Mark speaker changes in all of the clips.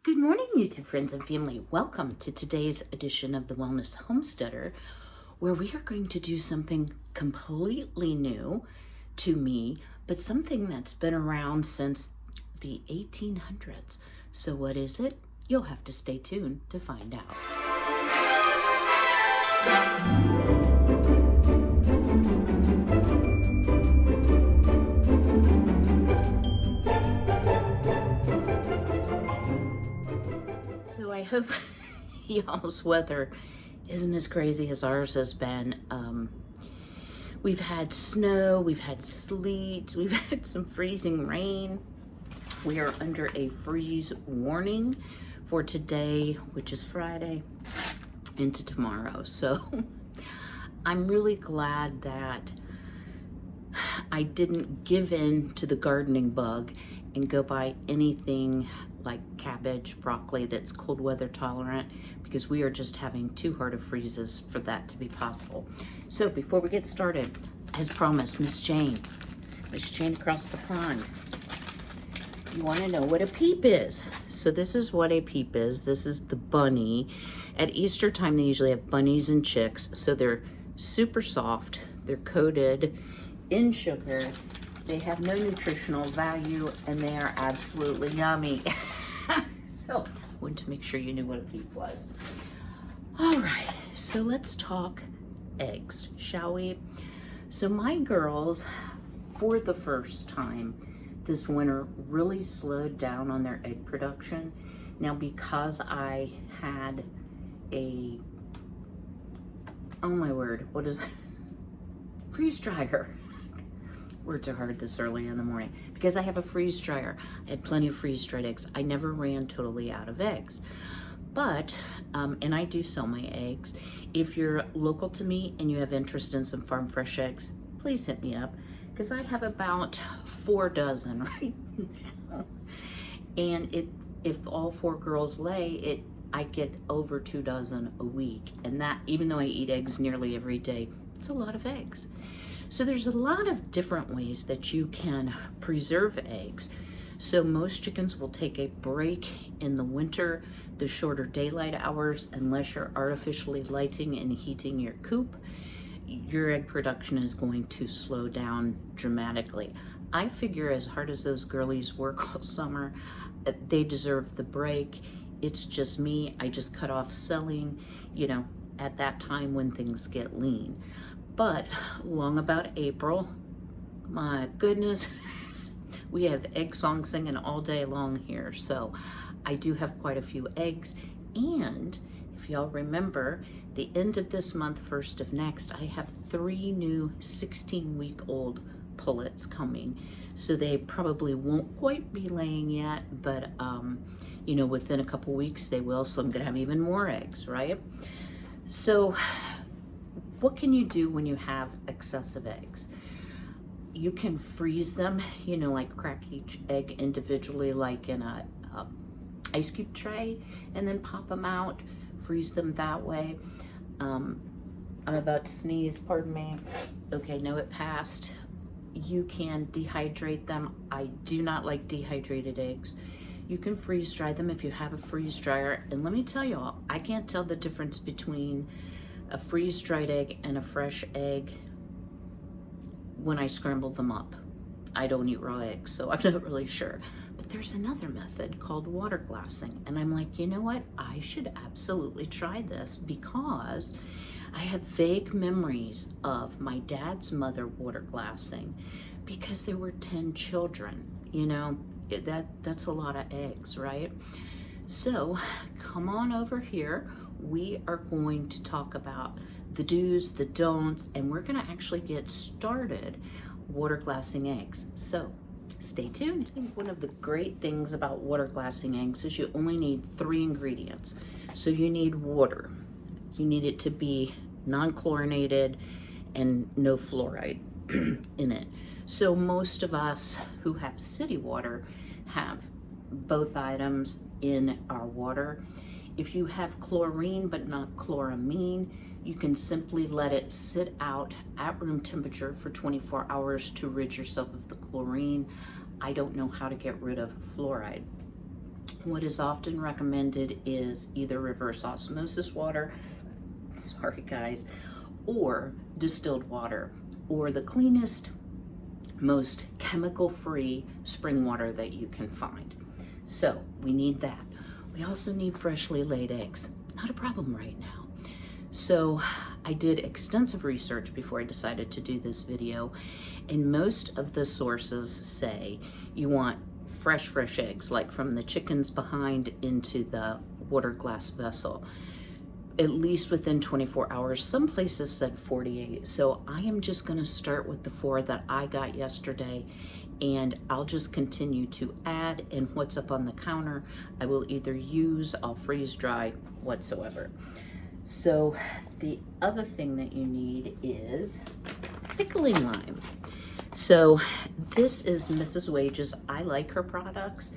Speaker 1: Good morning, YouTube friends and family. Welcome to today's edition of the Wellness Homesteader, where we are going to do something completely new to me, but something that's been around since the 1800s. So what is it? You'll have to stay tuned to find out. So I hope y'all's weather isn't as crazy as ours has been. We've had snow, we've had sleet, we've had some freezing rain. We are under a freeze warning for today, which is Friday, into tomorrow. So I'm really glad that I didn't give in to the gardening bug and go buy anything like cabbage, broccoli that's cold weather tolerant, because we are just having too hard of freezes for that to be possible. So before we get started, as promised, Miss Jane across the pond, you want to know what a peep is. So this is what a peep is. This is the bunny. At Easter time, they usually have bunnies and chicks, so they're super soft. They're coated in sugar. They have no nutritional value, and they are absolutely yummy. So I wanted to make sure you knew what a peep was. All right, so let's talk eggs, shall we? So my girls, for the first time this winter, really slowed down on their egg production. Now, because I had a, oh my word, what is that? Freeze dryer. Words are hard this early in the morning. Because I have a freeze dryer, I had plenty of freeze dried eggs. I never ran totally out of eggs. But, and I do sell my eggs. If you're local to me and you have interest in some farm fresh eggs, please hit me up, because I have about 4 dozen right now. And if all 4 girls lay, I get over 2 dozen a week. And that, even though I eat eggs nearly every day, it's a lot of eggs. So there's a lot of different ways that you can preserve eggs. So most chickens will take a break in the winter, the shorter daylight hours, unless you're artificially lighting and heating your coop. Your egg production is going to slow down dramatically. I figure as hard as those girlies work all summer, they deserve the break. It's just me. I just cut off selling, at that time when things get lean. But long about April, my goodness, we have egg song singing all day long here. So I do have quite a few eggs. And if y'all remember, the end of this month, first of next, I have 3 new 16-week-old pullets coming. So they probably won't quite be laying yet, but within a couple weeks they will. So I'm gonna have even more eggs, right? So what can you do when you have excessive eggs? You can freeze them, like crack each egg individually, like in a ice cube tray, and then pop them out, freeze them that way. I'm about to sneeze, pardon me. Okay, no, it passed. You can dehydrate them. I do not like dehydrated eggs. You can freeze dry them if you have a freeze dryer. And let me tell y'all, I can't tell the difference between a freeze-dried egg and a fresh egg when I scramble them up. I don't eat raw eggs, so I'm not really sure. But there's another method called water glassing. And I'm like, you know what? I should absolutely try this, because I have vague memories of my dad's mother water glassing, because there were 10 children. That's a lot of eggs, right? So come on over here. We are going to talk about the do's, the don'ts, and we're going to actually get started water glassing eggs. So stay tuned. I think one of the great things about water glassing eggs is you only need 3 ingredients. So you need water. You need it to be non-chlorinated and no fluoride in it. So most of us who have city water have both items in our water. If you have chlorine but not chloramine, you can simply let it sit out at room temperature for 24 hours to rid yourself of the chlorine. I don't know how to get rid of fluoride. What is often recommended is either reverse osmosis water, sorry guys, or distilled water, or the cleanest, most chemical-free spring water that you can find. So we need that. We also need freshly laid eggs. Not a problem right now. So I did extensive research before I decided to do this video, and most of the sources say you want fresh eggs, like from the chickens behind into the water glass vessel, at least within 24 hours. Some places said 48. So I am just gonna start with the 4 that I got yesterday, and I'll just continue to add, and what's up on the counter, I will either use, I'll freeze dry, whatsoever. So the other thing that you need is pickling lime. So this is Mrs. Wage's. I like her products,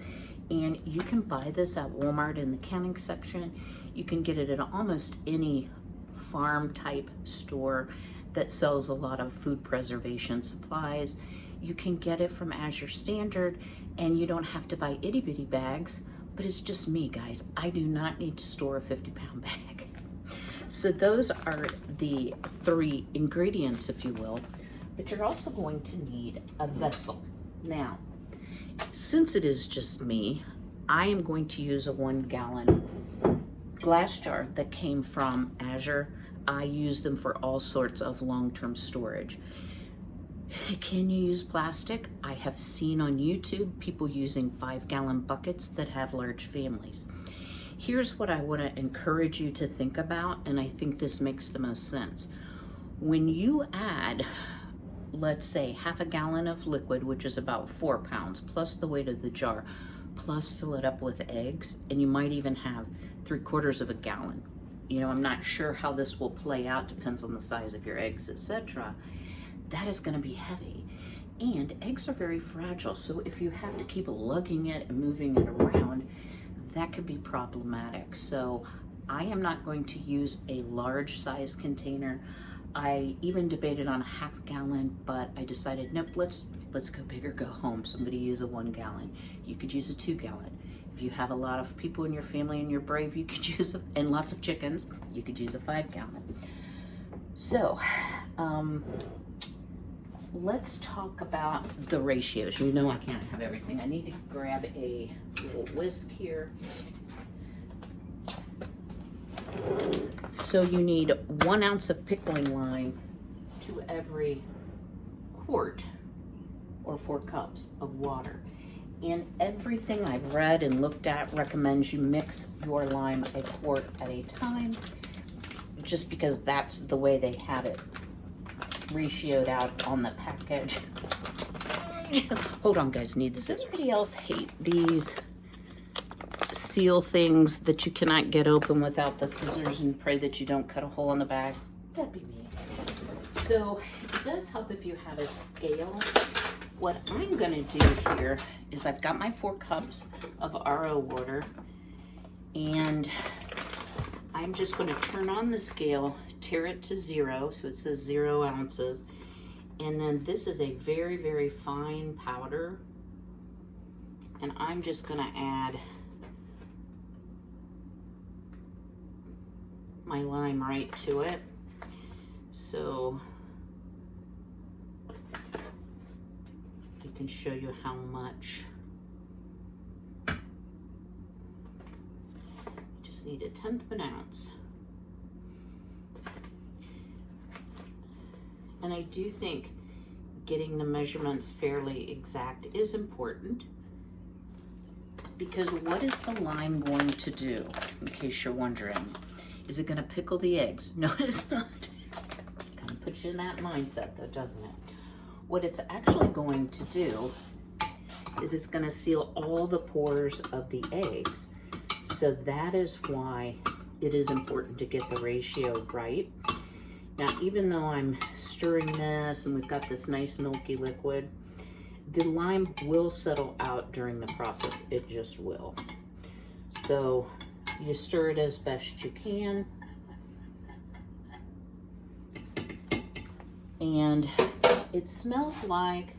Speaker 1: and you can buy this at Walmart in the canning section. You can get it at almost any farm type store that sells a lot of food preservation supplies. You can get it from Azure Standard, and you don't have to buy itty bitty bags, but it's just me, guys. I do not need to store a 50-pound bag. So those are the 3 ingredients, if you will, but you're also going to need a vessel. Now, since it is just me, I am going to use a 1-gallon glass jar that came from Azure. I use them for all sorts of long-term storage. Can you use plastic? I have seen on YouTube people using 5-gallon buckets that have large families. Here's what I want to encourage you to think about, and I think this makes the most sense. When you add, let's say, half a gallon of liquid, which is about 4 pounds, plus the weight of the jar, plus fill it up with eggs, and you might even have 3/4 of a gallon. You know, I'm not sure how this will play out, depends on the size of your eggs, etc. That is going to be heavy. And eggs are very fragile, so if you have to keep lugging it and moving it around, that could be problematic. So I am not going to use a large size container. I even debated on a 1/2 gallon, but I decided, nope, let's go big or go home. Somebody use a 1 gallon. You could use a 2 gallon. If you have a lot of people in your family and you're brave, you could use and lots of chickens, you could use a 5 gallon. So, let's talk about the ratios. You know I can't have everything. I need to grab a little whisk here. So you need 1 ounce of pickling lime to every quart or 4 cups of water. And everything I've read and looked at recommends you mix your lime a quart at a time, just because that's the way they have it ratioed out on the package. Hold on, guys, need this. Does anybody else hate these seal things that you cannot get open without the scissors and pray that you don't cut a hole in the bag? That'd be me. So it does help if you have a scale. What I'm gonna do here is I've got my 4 cups of RO water, and I'm just gonna turn on the scale, tear it to 0, so it says 0 ounces. And then this is a very, very fine powder. And I'm just gonna add my lime right to it. So I can show you how much. Just need 1/10 of an ounce. And I do think getting the measurements fairly exact is important, because what is the lime going to do, in case you're wondering? Is it going to pickle the eggs? No, it's not. Kind of puts you in that mindset though, doesn't it? What it's actually going to do is it's going to seal all the pores of the eggs. So that is why it is important to get the ratio right. Now, even though I'm stirring this and we've got this nice milky liquid, the lime will settle out during the process. It just will. So you stir it as best you can. And it smells like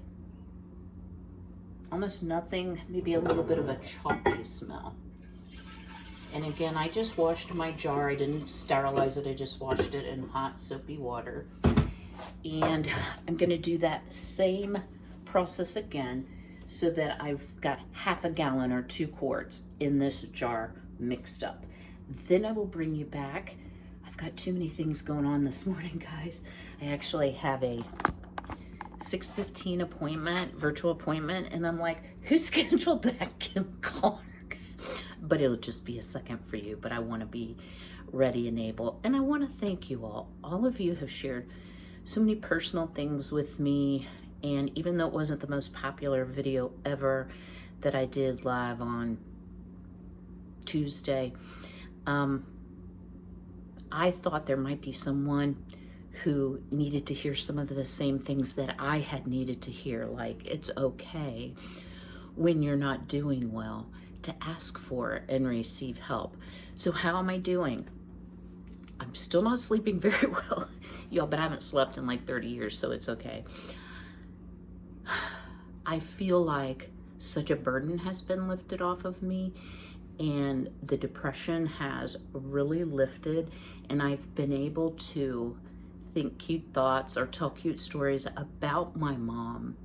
Speaker 1: almost nothing, maybe a little bit of a chalky smell. And again, I just washed my jar. I didn't sterilize it. I just washed it in hot soapy water. And I'm going to do that same process again so that I've got half a gallon or 2 quarts in this jar mixed up. Then I will bring you back. I've got too many things going on this morning, guys. I actually have a 6:15 appointment, virtual appointment, and I'm like, who scheduled that, Kym Clark? But it'll just be a second for you, but I want to be ready and able. And I want to thank you all. All of you have shared so many personal things with me, and even though it wasn't the most popular video ever that I did live on Tuesday, I thought there might be someone who needed to hear some of the same things that I had needed to hear, like it's okay when you're not doing well to ask for and receive help. So how am I doing? I'm still not sleeping very well, y'all, but I haven't slept in like 30 years, so it's okay. I feel like such a burden has been lifted off of me, and the depression has really lifted, and I've been able to think cute thoughts or tell cute stories about my mom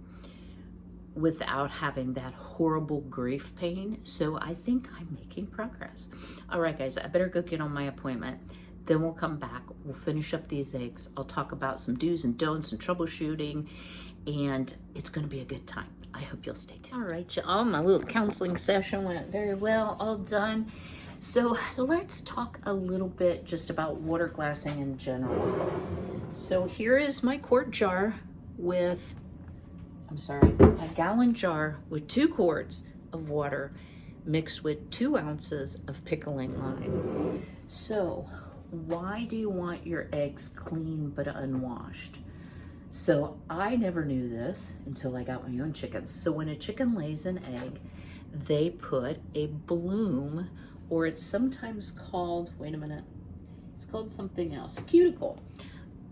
Speaker 1: without having that horrible grief pain. So I think I'm making progress. All right, guys, I better go get on my appointment. Then we'll come back. We'll finish up these eggs. I'll talk about some do's and don'ts and troubleshooting, and it's going to be a good time. I hope you'll stay tuned. All right, y'all, my little counseling session went very well, all done. So let's talk a little bit just about water glassing in general. So here is my quart jar with, a gallon jar with 2 quarts of water mixed with 2 ounces of pickling lime. So why do you want your eggs clean but unwashed? So I never knew this until I got my own chickens. So when a chicken lays an egg, they put a bloom, or it's sometimes called, it's called something else, cuticle,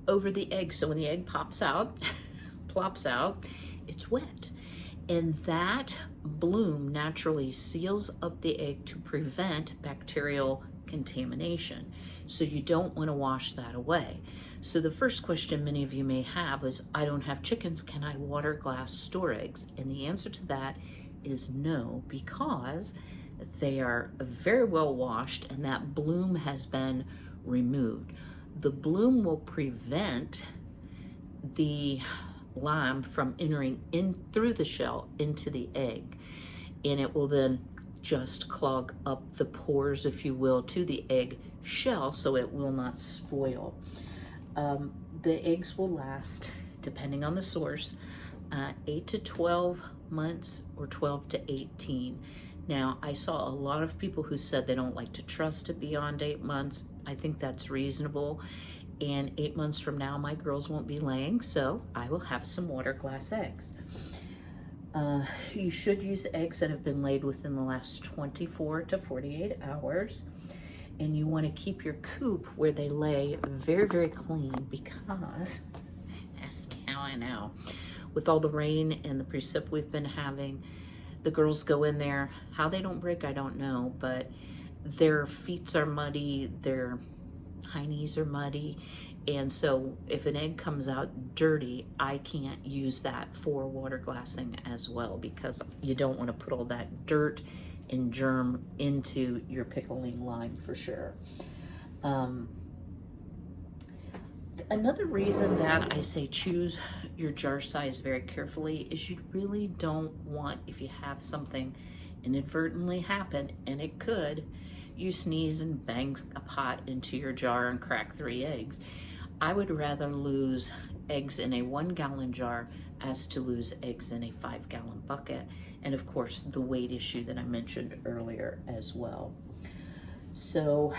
Speaker 1: over the egg. So when the egg pops out, plops out, it's wet. And that bloom naturally seals up the egg to prevent bacterial contamination. So you don't want to wash that away. So the first question many of you may have is, I don't have chickens, can I water glass store eggs? And the answer to that is no, because they are very well washed and that bloom has been removed. The bloom will prevent the lime from entering in through the shell into the egg, and it will then just clog up the pores, if you will, to the egg shell, so it will not spoil. The eggs will last, depending on the source, 8 to 12 months or 12 to 18. Now, I saw a lot of people who said they don't like to trust it beyond 8 months. I think that's reasonable. And 8 months from now, my girls won't be laying, so I will have some water glass eggs. You should use eggs that have been laid within the last 24 to 48 hours. And you want to keep your coop where they lay very, very clean, because, ask me how I know, with all the rain and the precip we've been having, the girls go in there. How they don't break, I don't know, but their feet are muddy, their hiney's are muddy, and so if an egg comes out dirty, I can't use that for water glassing as well, because you don't want to put all that dirt and germ into your pickling lime for sure. Another reason that I say choose your jar size very carefully is you really don't want, if you have something inadvertently happen, and it could, you sneeze and bang a pot into your jar and crack 3 eggs. I would rather lose eggs in a 1 gallon jar as to lose eggs in a 5 gallon bucket. And of course, the weight issue that I mentioned earlier as well. So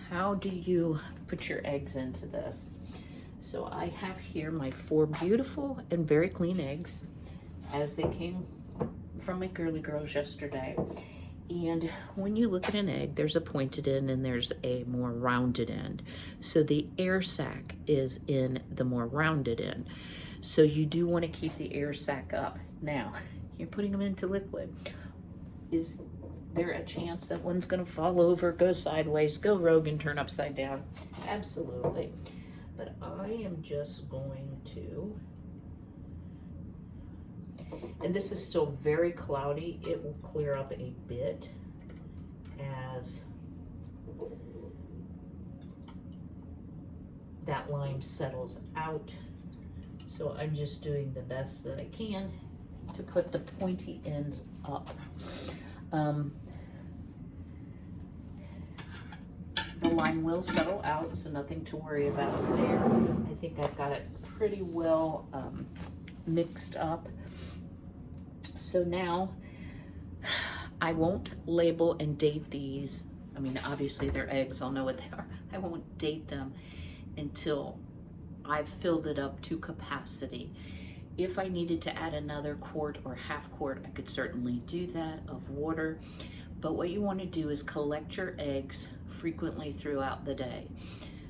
Speaker 1: how do you put your eggs into this? So I have here my 4 beautiful and very clean eggs, as they came from my girly girls yesterday. And when you look at an egg, there's a pointed end and there's a more rounded end. So the air sac is in the more rounded end. So you do want to keep the air sac up. Now, you're putting them into liquid. Is there a chance that one's gonna fall over, go sideways, go rogue and turn upside down? Absolutely. But I am just going to, and this is still very cloudy. It will clear up a bit as that line settles out. So I'm just doing the best that I can to put the pointy ends up. The line will settle out, so nothing to worry about there. I think I've got it pretty well mixed up. So now I won't label and date these. I mean, obviously they're eggs, I'll know what they are. I won't date them until I've filled it up to capacity. If I needed to add another quart or half quart, I could certainly do that of water. But what you want to do is collect your eggs frequently throughout the day.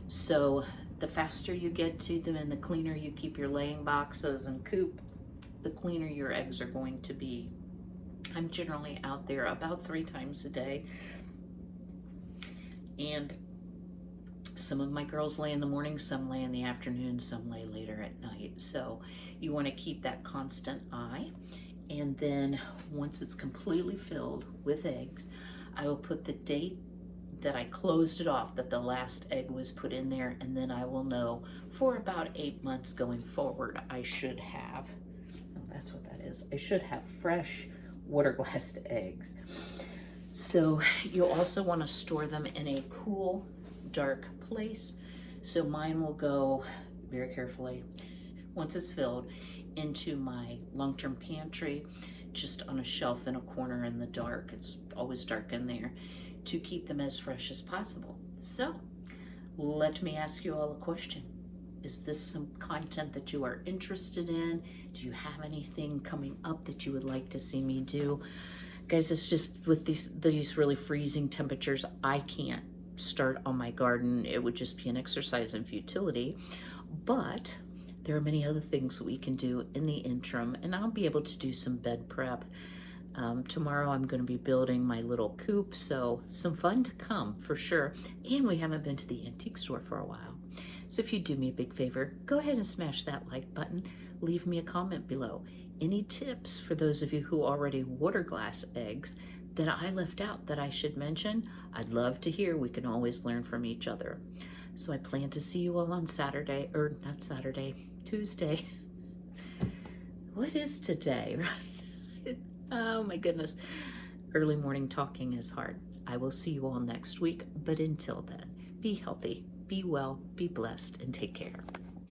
Speaker 1: So the faster you get to them and the cleaner you keep your laying boxes and coop, the cleaner your eggs are going to be. I'm generally out there about 3 times a day. And some of my girls lay in the morning, some lay in the afternoon, some lay later at night. So you want to keep that constant eye. And then once it's completely filled with eggs, I will put the date that I closed it off, that the last egg was put in there, and then I will know for about 8 months going forward, I should have, oh, that's what that is, I should have fresh water glassed eggs. So you'll also want to store them in a cool, dark place. So mine will go very carefully, once it's filled, into my long-term pantry, just on a shelf in a corner in the dark. It's always dark in there, to keep them as fresh as possible. So let me ask you all a question. Is this some content that you are interested in? Do you have anything coming up that you would like to see me do? Guys, it's just with these really freezing temperatures, I can't start on my garden. It would just be an exercise in futility. But there are many other things that we can do in the interim, and I'll be able to do some bed prep. Tomorrow I'm going to be building my little coop, so some fun to come for sure. And we haven't been to the antique store for a while. So if you do me a big favor, go ahead and smash that like button. Leave me a comment below. Any tips for those of you who already water glass eggs that I left out that I should mention? I'd love to hear. We can always learn from each other. So I plan to see you all on Saturday, or not Saturday, Tuesday. What is today, right? Oh my goodness. Early morning talking is hard. I will see you all next week, but until then, be healthy, be well, be blessed, and take care.